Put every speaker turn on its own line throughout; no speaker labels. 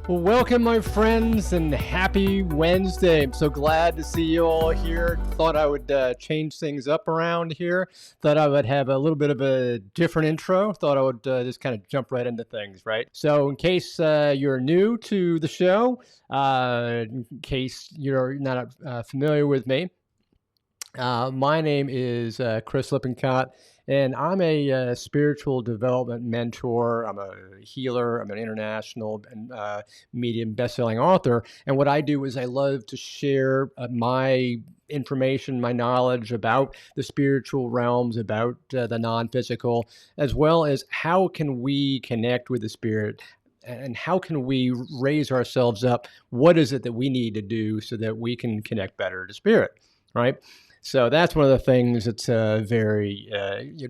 Well, welcome, my friends, and happy Wednesday. I'm so glad to see you all here. Thought I would change things up around here. Thought I would have a little bit of a different intro. Thought I would just kind of jump right into things, right? So in case you're new to the show, in case you're not familiar with me, my name is Chris Lippincott, and I'm a spiritual development mentor. I'm a healer. I'm an international and medium best-selling author. And what I do is I love to share my information, my knowledge about the spiritual realms, about the non-physical, as well as how can we connect with the spirit and how can we raise ourselves up? What is it that we need to do so that we can connect better to spirit, right? So that's one of the things that's very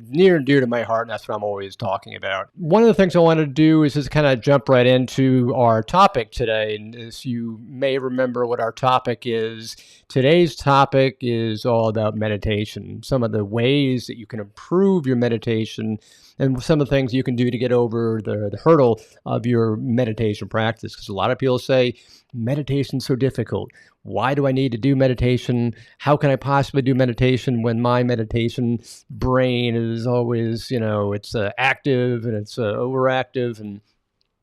near and dear to my heart, and that's what I'm always talking about. One of the things I want to do is just kind of jump right into our topic today. And as you may remember what our topic is, today's topic is all about meditation, some of the ways that you can improve your meditation, and some of the things you can do to get over the hurdle of your meditation practice. Because a lot of people say, meditation's so difficult. Why do I need to do meditation? How can I possibly do meditation when my meditation brain is always, it's active and it's overactive and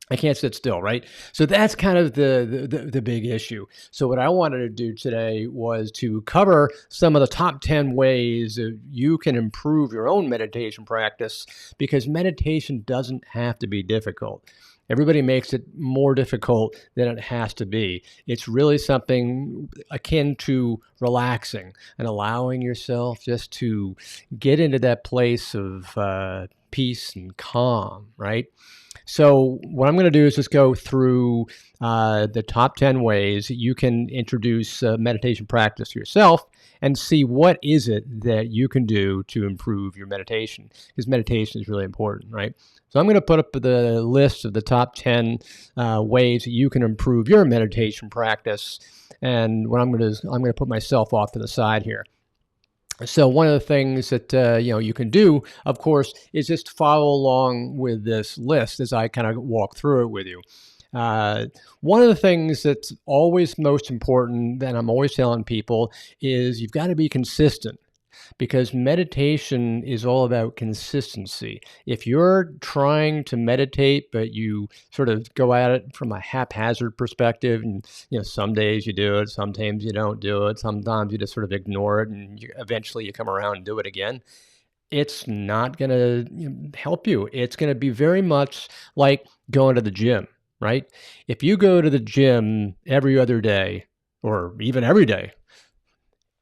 I can't sit still, right? So that's kind of the big issue. So what I wanted to do today was to cover some of the top 10 ways that you can improve your own meditation practice, because meditation doesn't have to be difficult. Everybody makes it more difficult than it has to be. It's really something akin to relaxing and allowing yourself just to get into that place of peace and calm, right? So what I'm going to do is just go through the top 10 ways you can introduce meditation practice to yourself and see what is it that you can do to improve your meditation, because meditation is really important, right? So I'm going to put up the list of the top 10 ways that you can improve your meditation practice. And what I'm going to put myself off to the side here. So one of the things that you can do, of course, is just follow along with this list as I kind of walk through it with you. One of the things that's always most important that I'm always telling people is you've got to be consistent, because meditation is all about consistency. If you're trying to meditate, but you sort of go at it from a haphazard perspective, and some days you do it, sometimes you don't do it, sometimes you just sort of ignore it, and eventually you come around and do it again, it's not going to help you. It's going to be very much like going to the gym, right? If you go to the gym every other day, or even every day,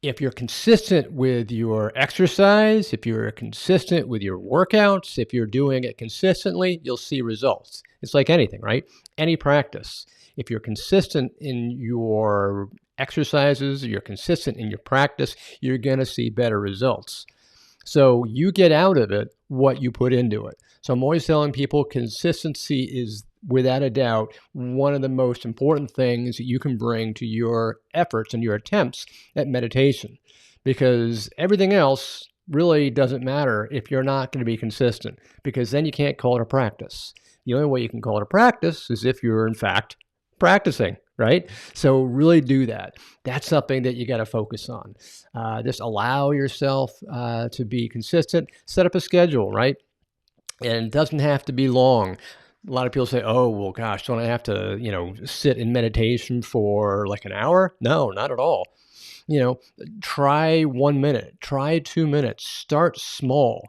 if you're consistent with your exercise, if you're consistent with your workouts, if you're doing it consistently, you'll see results. It's like anything, right? Any practice. If you're consistent in your exercises, you're consistent in your practice, you're going to see better results. So you get out of it what you put into it. So I'm always telling people consistency is, without a doubt, one of the most important things that you can bring to your efforts and your attempts at meditation, because everything else really doesn't matter if you're not going to be consistent, because then you can't call it a practice. The only way you can call it a practice is if you're, in fact, practicing, right? So really do that. That's something that you got to focus on. Just allow yourself to be consistent. Set up a schedule, right? And it doesn't have to be long. A lot of people say, oh, well, gosh, don't I have to, sit in meditation for like an hour? No, not at all. Try 1 minute, try 2 minutes, start small,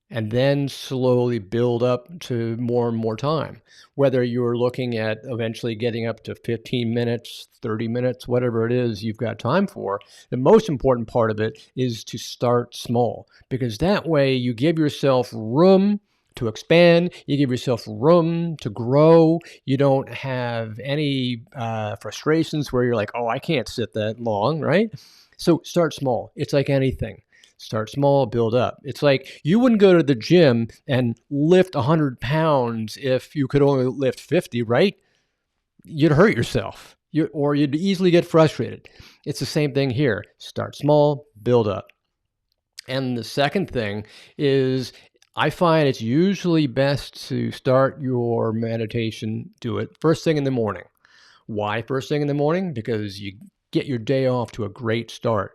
and then slowly build up to more and more time. Whether you're looking at eventually getting up to 15 minutes, 30 minutes, whatever it is you've got time for, the most important part of it is to start small, because that way you give yourself room to expand, you give yourself room to grow. You don't have any frustrations where you're like, oh, I can't sit that long, right? So start small. It's like anything. Start small, build up. It's like you wouldn't go to the gym and lift 100 pounds if you could only lift 50, right? You'd hurt yourself, or you'd easily get frustrated. It's the same thing here. Start small, build up. And the second thing is, I find it's usually best to start your meditation, do it first thing in the morning. Why first thing in the morning? Because you get your day off to a great start.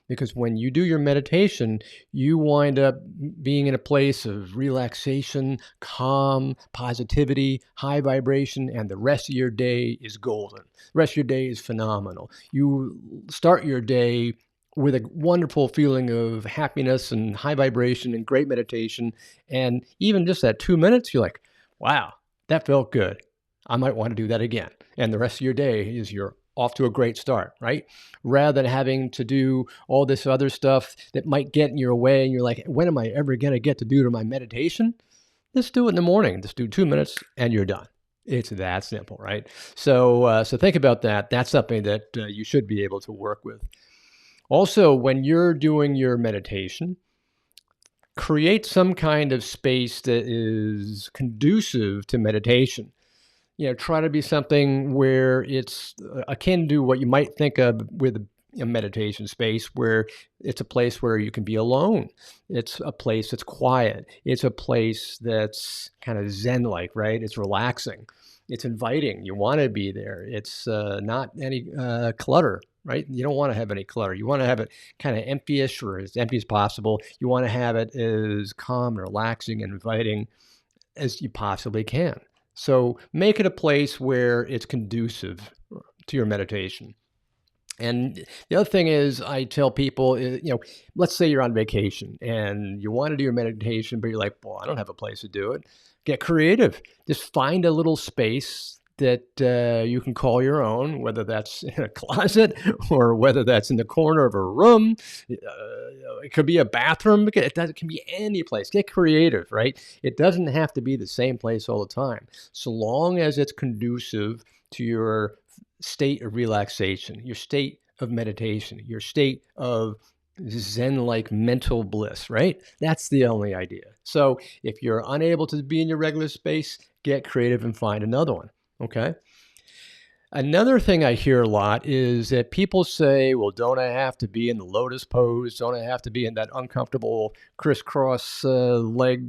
Because when you do your meditation, you wind up being in a place of relaxation, calm, positivity, high vibration, and the rest of your day is golden. The rest of your day is phenomenal. You start your day with a wonderful feeling of happiness and high vibration and great meditation. And even just that 2 minutes, you're like, wow, that felt good. I might want to do that again. And the rest of your day is you're off to a great start, right? Rather than having to do all this other stuff that might get in your way and you're like, when am I ever going to get to do to my meditation? Just do it in the morning. Just do 2 minutes and you're done. It's that simple, right? So think about that. That's something that you should be able to work with. Also, when you're doing your meditation, create some kind of space that is conducive to meditation. Try to be something where it's akin to what you might think of with a meditation space, where it's a place where you can be alone. It's a place that's quiet. It's a place that's kind of Zen-like, right? It's relaxing. It's inviting. You want to be there. It's not any clutter, right? You don't want to have any clutter. You want to have it kind of empty-ish or as empty as possible. You want to have it as calm and relaxing and inviting as you possibly can. So make it a place where it's conducive to your meditation. And the other thing is, I tell people, let's say you're on vacation and you want to do your meditation, but you're like, well, I don't have a place to do it. Get creative. Just find a little space that you can call your own, whether that's in a closet or whether that's in the corner of a room. It could be a bathroom. It can be any place. Get creative, right? It doesn't have to be the same place all the time. So long as it's conducive to your state of relaxation, your state of meditation, your state of Zen-like mental bliss, right? That's the only idea. So if you're unable to be in your regular space, get creative and find another one. Okay. Another thing I hear a lot is that people say, well, don't I have to be in the lotus pose? Don't I have to be in that uncomfortable crisscross leg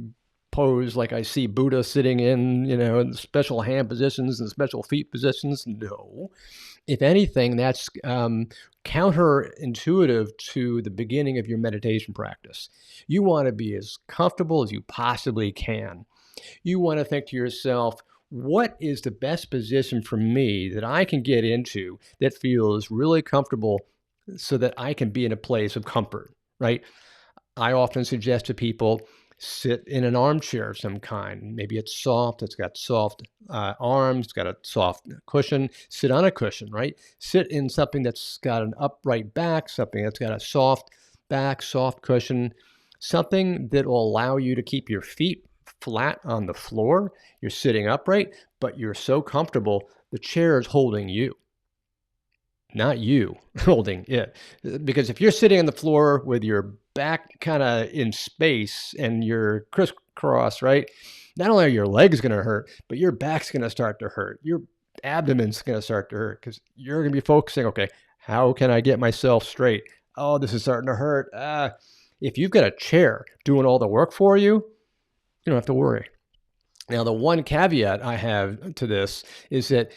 pose like I see Buddha sitting in special hand positions and special feet positions? No. If anything, that's counterintuitive to the beginning of your meditation practice. You want to be as comfortable as you possibly can. You want to think to yourself, what is the best position for me that I can get into that feels really comfortable so that I can be in a place of comfort, right? I often suggest to people, sit in an armchair of some kind. Maybe it's soft, it's got soft arms, it's got a soft cushion. Sit on a cushion, right? Sit in something that's got an upright back, something that's got a soft back, soft cushion, something that will allow you to keep your feet flat on the floor. You're sitting upright, but you're so comfortable, the chair is holding you, not you holding it. Because if you're sitting on the floor with your back kind of in space and you're crisscross, right? Not only are your legs going to hurt, but your back's going to start to hurt. Your abdomen's going to start to hurt because you're going to be focusing, okay, how can I get myself straight? Oh, this is starting to hurt. If you've got a chair doing all the work for you, you don't have to worry. Now, the one caveat I have to this is that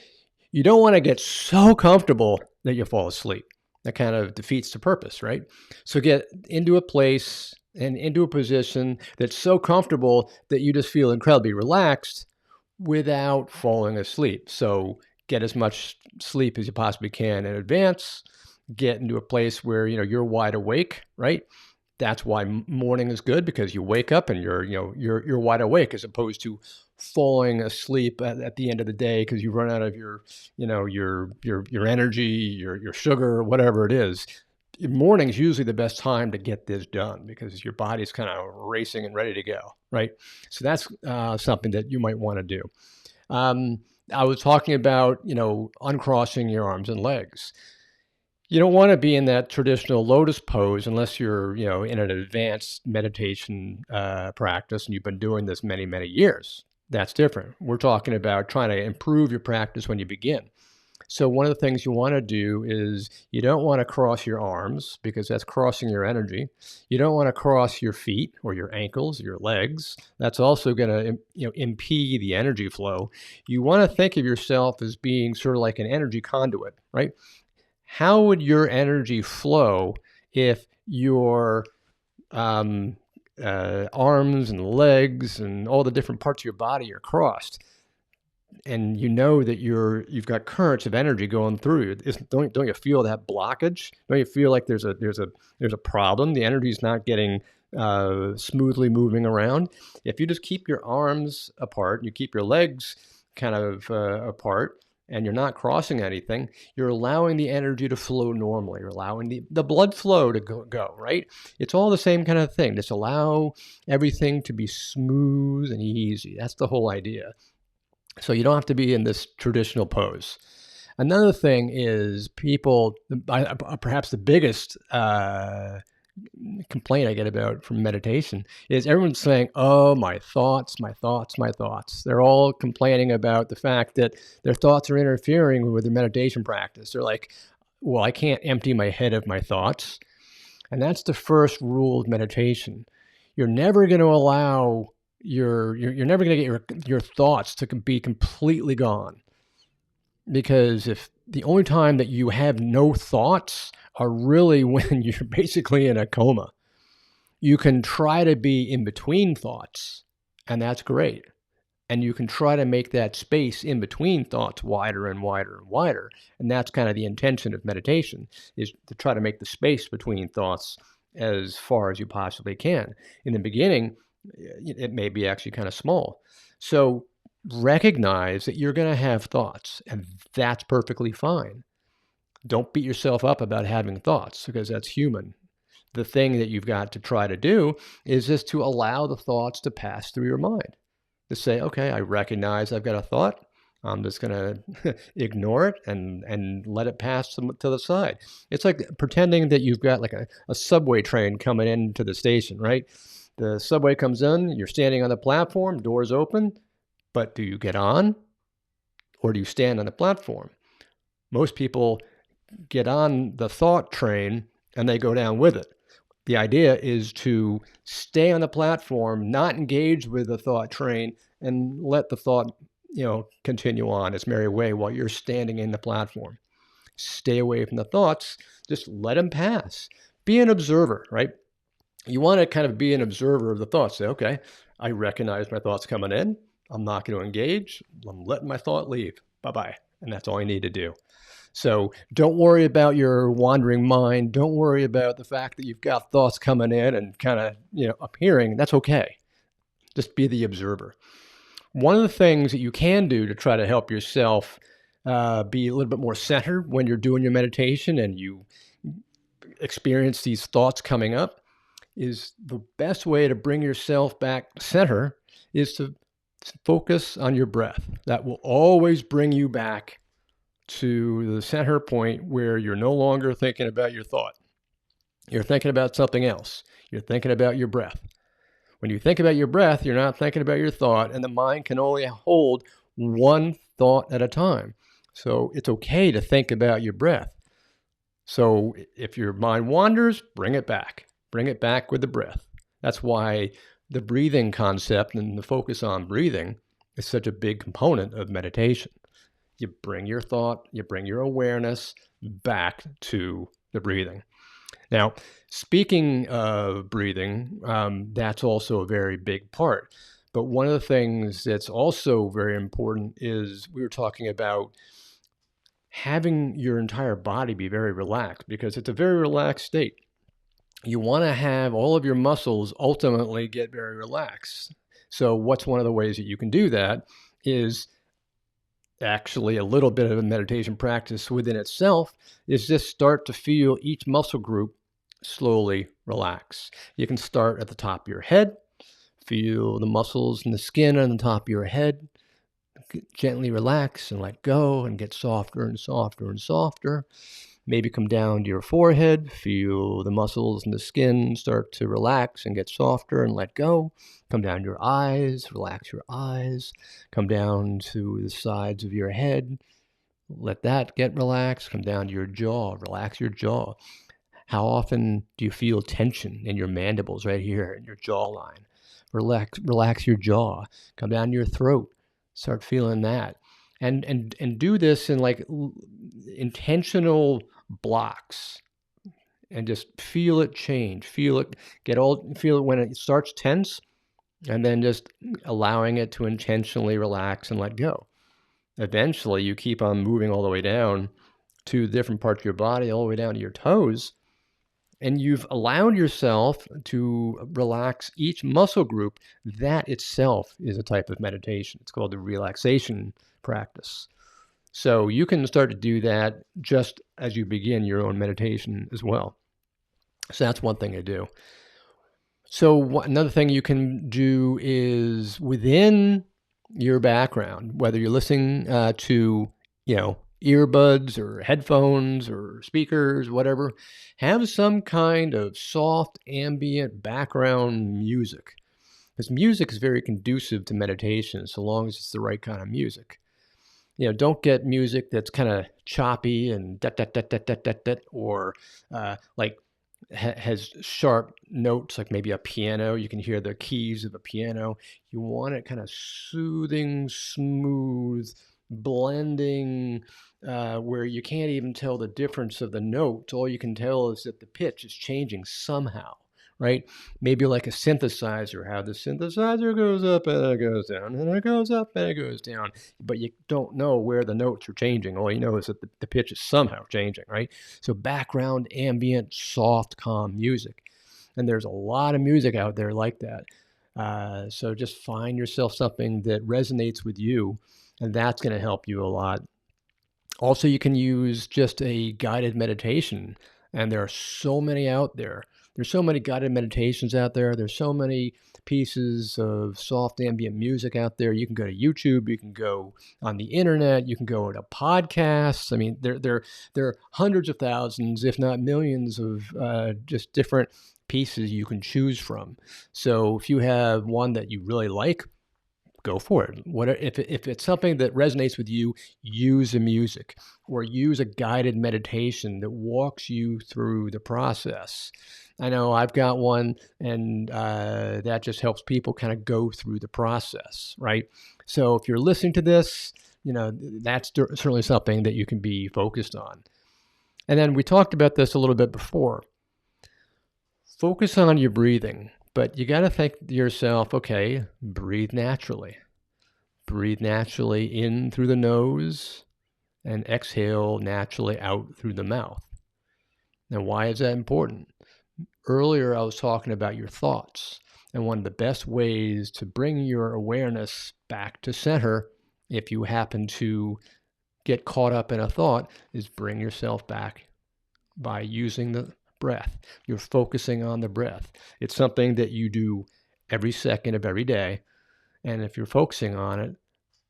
you don't want to get so comfortable that you fall asleep. That kind of defeats the purpose, right? So get into a place and into a position that's so comfortable that you just feel incredibly relaxed without falling asleep. So get as much sleep as you possibly can in advance. Get into a place where you're wide awake, right? That's why morning is good, because you wake up and you're wide awake, as opposed to falling asleep at the end of the day because you run out of your energy, your sugar, whatever it is. Morning is usually the best time to get this done because your body's kind of racing and ready to go, right? So that's something that you might want to do. I was talking about uncrossing your arms and legs. You don't want to be in that traditional lotus pose unless you're, in an advanced meditation practice and you've been doing this many, many years. That's different. We're talking about trying to improve your practice when you begin. So one of the things you want to do is you don't want to cross your arms because that's crossing your energy. You don't want to cross your feet or your ankles, your legs. That's also going to, impede the energy flow. You want to think of yourself as being sort of like an energy conduit, right? How would your energy flow if your arms and legs and all the different parts of your body are crossed? And you know that you've got currents of energy going through. Don't you feel that blockage? Don't you feel like there's a problem? The energy is not getting smoothly moving around. If you just keep your arms apart, you keep your legs kind of apart, and you're not crossing anything, you're allowing the energy to flow normally. You're allowing the blood flow to go, right? It's all the same kind of thing. Just allow everything to be smooth and easy. That's the whole idea. So you don't have to be in this traditional pose. Another thing is people, perhaps the biggest complaint I get about from meditation is everyone's saying, oh, my thoughts, my thoughts, my thoughts. They're all complaining about the fact that their thoughts are interfering with their meditation practice. They're like, well, I can't empty my head of my thoughts. And that's the first rule of meditation. You're never going to allow you're never going to get your thoughts to be completely gone, because if the only time that you have no thoughts are really when you're basically in a coma. You can try to be in between thoughts, and that's great. And you can try to make that space in between thoughts wider and wider and wider. And that's kind of the intention of meditation, is to try to make the space between thoughts as far as you possibly can. In the beginning, it may be actually kind of small. So recognize that you're going to have thoughts, and that's perfectly fine. Don't beat yourself up about having thoughts, because that's human. The thing that you've got to try to do is just to allow the thoughts to pass through your mind. To say, okay, I recognize I've got a thought. I'm just going to ignore it and let it pass to the side. It's like pretending that you've got like a subway train coming into the station, right? The subway comes in, you're standing on the platform, doors open, but do you get on or do you stand on the platform? Most people get on the thought train and they go down with it. The idea is to stay on the platform, not engage with the thought train, and let the thought, continue on its merry way while you're standing in the platform. Stay away from the thoughts. Just let them pass. Be an observer, right? You want to kind of be an observer of the thoughts. Say, okay, I recognize my thoughts coming in. I'm not going to engage. I'm letting my thought leave. Bye-bye. And that's all you need to do. So don't worry about your wandering mind. Don't worry about the fact that you've got thoughts coming in and kind of, appearing. That's okay. Just be the observer. One of the things that you can do to try to help yourself be a little bit more centered when you're doing your meditation and you experience these thoughts coming up is the best way to bring yourself back center is to focus on your breath. That will always bring you back to the center point where you're no longer thinking about your thought. You're thinking about something else. You're thinking about your breath. When you think about your breath, you're not thinking about your thought, and the mind can only hold one thought at a time. So it's okay to think about your breath. So if your mind wanders, bring it back. Bring it back with the breath. That's why the breathing concept and the focus on breathing is such a big component of meditation. You bring your thought, you bring your awareness back to the breathing. Now, speaking of breathing, that's also a very big part. But one of the things that's also very important is we were talking about having your entire body be very relaxed, because it's a very relaxed state. You want to have all of your muscles ultimately get very relaxed. So what's one of the ways that you can do that is actually a little bit of a meditation practice within itself, is just start to feel each muscle group slowly relax. You can start at the top of your head, feel the muscles and the skin on the top of your head, gently relax and let go and get softer and softer and softer. Maybe come down to your forehead, feel the muscles and the skin start to relax and get softer and let go. Come down to your eyes, relax your eyes. Come down to the sides of your head, Let that get relaxed. Come down to your jaw. Relax your jaw. How often do you feel tension in your mandibles right here in your jawline? Relax your jaw. Come down to your throat. Start feeling that. And do this in like intentional blocks and just feel it change. Feel it feel it when it starts tense, and then just allowing it to intentionally relax and let go. Eventually, you keep on moving all the way down to different parts of your body, all the way down to your toes, and you've allowed yourself to relax each muscle group. That itself is a type of meditation. It's called the relaxation practice. So you can start to do that just as you begin your own meditation as well. So that's one thing to do. So another thing you can do is within your background, whether you're listening to, earbuds or headphones or speakers, whatever, have some kind of soft ambient background music. Because music is very conducive to meditation, so long as it's the right kind of music. Don't get music that's kind of choppy and or like has sharp notes, like maybe a piano. You can hear the keys of a piano. You want it kind of soothing, smooth, blending, where you can't even tell the difference of the notes. All you can tell is that the pitch is changing somehow, right? Maybe like a synthesizer, how the synthesizer goes up and it goes down, and it goes up and it goes down, but you don't know where the notes are changing. All you know is that the pitch is somehow changing, right? So background, ambient, soft, calm music. And there's a lot of music out there like that. So just find yourself something that resonates with you, and that's going to help you a lot. Also, you can use just a guided meditation, and there are so many out there. There's so many guided meditations out there. There's so many pieces of soft ambient music out there. You can go to YouTube. You can go on the internet. You can go to podcasts. I mean, there are hundreds of thousands, if not millions, of just different pieces you can choose from. So if you have one that you really like, go for it. If it's something that resonates with you, use the music or use a guided meditation that walks you through the process. I know I've got one, and that just helps people kind of go through the process, right? So if you're listening to this, that's certainly something that you can be focused on. And then we talked about this a little bit before. Focus on your breathing. But you got to think to yourself, okay, breathe naturally. Breathe naturally in through the nose and exhale naturally out through the mouth. Now, why is that important? Earlier, I was talking about your thoughts. And one of the best ways to bring your awareness back to center, if you happen to get caught up in a thought, is bring yourself back by using the breath. You're focusing on the breath. It's something that you do every second of every day. And if you're focusing on it,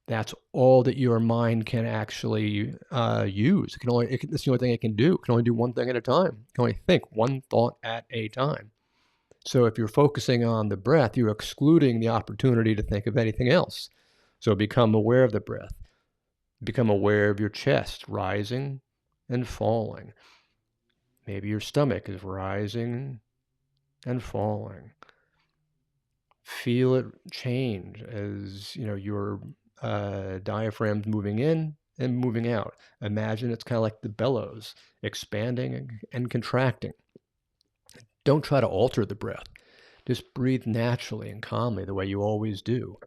that's all that your mind can actually use. That's the only thing it can do. It can only do one thing at a time. It can only think one thought at a time. So if you're focusing on the breath, you're excluding the opportunity to think of anything else. So become aware of the breath. Become aware of your chest rising and falling. Maybe your stomach is rising and falling. Feel it change as your diaphragm's moving in and moving out. Imagine it's kind of like the bellows, expanding and contracting. Don't try to alter the breath. Just breathe naturally and calmly the way you always do.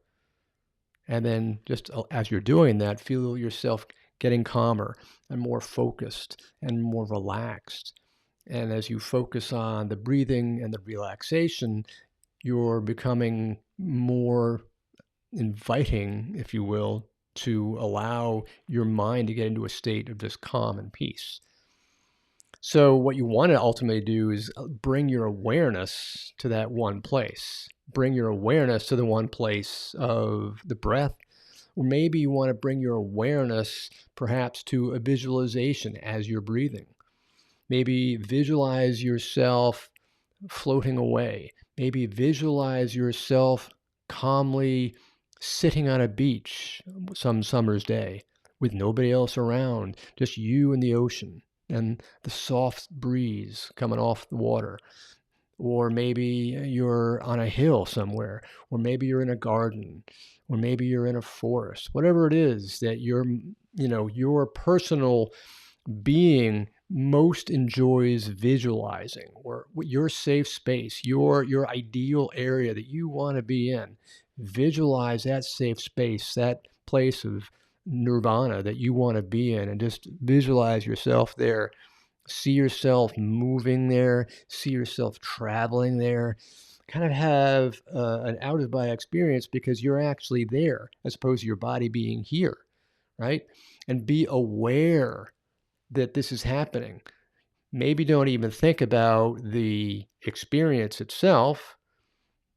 And then just as you're doing that, feel yourself getting calmer and more focused and more relaxed. And as you focus on the breathing and the relaxation, you're becoming more inviting, if you will, to allow your mind to get into a state of just calm and peace. So what you want to ultimately do is bring your awareness to that one place. Bring your awareness to the one place of the breath. Or maybe you want to bring your awareness perhaps to a visualization as you're breathing. Maybe visualize yourself floating away. Maybe visualize yourself calmly sitting on a beach some summer's day with nobody else around, just you and the ocean and the soft breeze coming off the water. Or maybe you're on a hill somewhere, or maybe you're in a garden, or maybe you're in a forest. Whatever it is that your personal being most enjoys visualizing, or your safe space, your ideal area that you want to be in. Visualize that safe space, that place of nirvana that you want to be in, and just visualize yourself there. See yourself moving there, see yourself traveling there. Kind of have an out of body experience because you're actually there as opposed to your body being here, right? And be aware that this is happening. Maybe don't even think about the experience itself,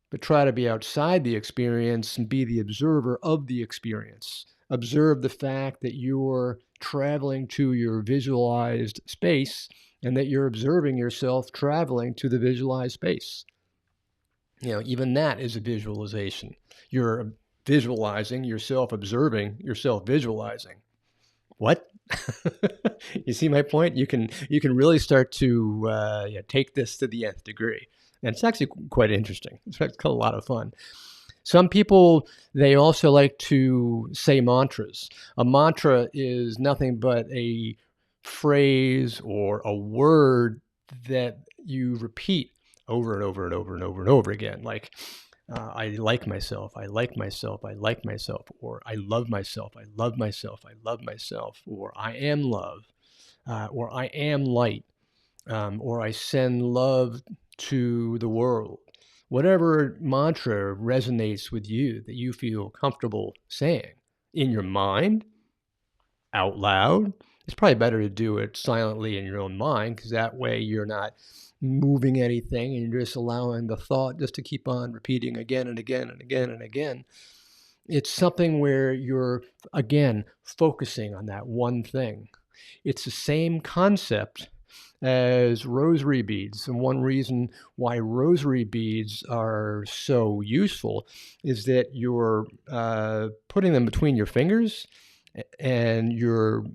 but try to be outside the experience and be the observer of the experience. Observe the fact that you're traveling to your visualized space and that you're observing yourself traveling to the visualized space. Even that is a visualization. You're visualizing yourself, observing yourself, visualizing. What? You see my point? You can really start to take this to the nth degree. And it's actually quite interesting. It's a lot of fun. Some people, they also like to say mantras. A mantra is nothing but a phrase or a word that you repeat over and over and over and over and over again. Like, I like myself, I like myself, I like myself, or I love myself, I love myself, I love myself, or I am love, or I am light, or I send love to the world. Whatever mantra resonates with you that you feel comfortable saying in your mind, out loud. It's probably better to do it silently in your own mind, because that way you're not moving anything and you're just allowing the thought just to keep on repeating again and again and again and again. It's something where you're, again, focusing on that one thing. It's the same concept as rosary beads. And one reason why rosary beads are so useful is that you're putting them between your fingers and you're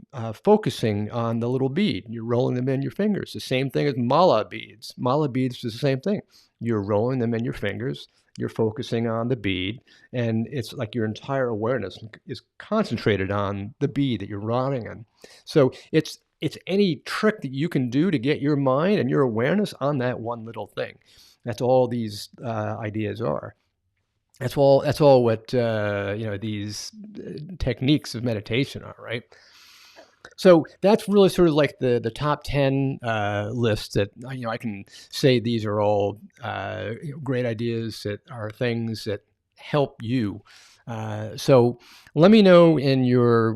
focusing on the little bead. You're rolling them in your fingers. The same thing as mala beads. Mala beads is the same thing. You're rolling them in your fingers. You're focusing on the bead, and it's like your entire awareness is concentrated on the bead that you're riding on. So it's any trick that you can do to get your mind and your awareness on that one little thing. That's all these ideas are. That's all what these techniques of meditation are, right? So that's really sort of like the top 10 list that I can say these are all great ideas that are things that help you. So let me know in your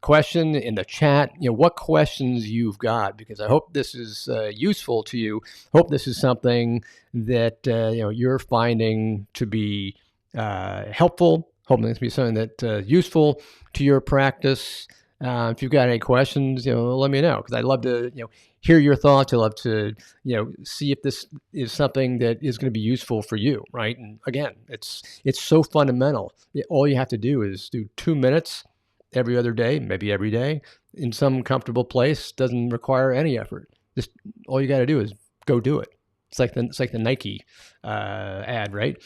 question in the chat, what questions you've got, because I hope this is useful to you. Hope this is something that you're finding to be helpful. Hoping this to be something that useful to your practice. If you've got any questions, let me know, because I'd love to, hear your thoughts. I'd love to, see if this is something that is going to be useful for you, right? And again, it's so fundamental. All you have to do is do 2 minutes every other day, maybe every day, in some comfortable place. Doesn't require any effort. Just all you got to do is go do it. It's like the Nike ad, right?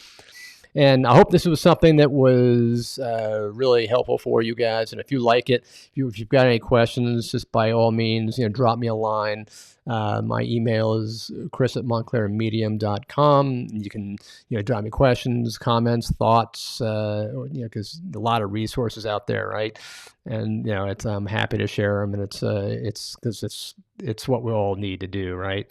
And I hope this was something that was really helpful for you guys. And if you like it, if you've got any questions, just by all means, drop me a line. My email is chris@montclairmedium.com. You can, drop me questions, comments, thoughts, because a lot of resources out there, right? And I'm happy to share them, and it's because it's what we all need to do, right?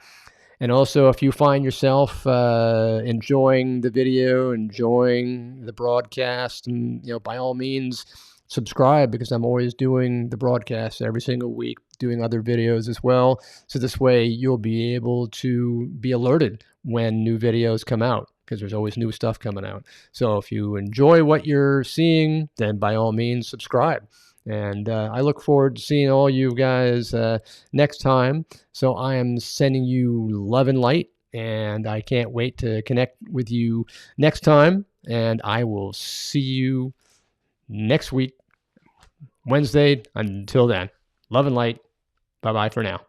And also, if you find yourself enjoying the video, enjoying the broadcast, and by all means, subscribe, because I'm always doing the broadcast every single week, doing other videos as well. So this way, you'll be able to be alerted when new videos come out, because there's always new stuff coming out. So if you enjoy what you're seeing, then by all means, subscribe. And I look forward to seeing all you guys next time. So I am sending you love and light, and I can't wait to connect with you next time. And I will see you next week. Wednesday. Until then, love and light. Bye-bye for now.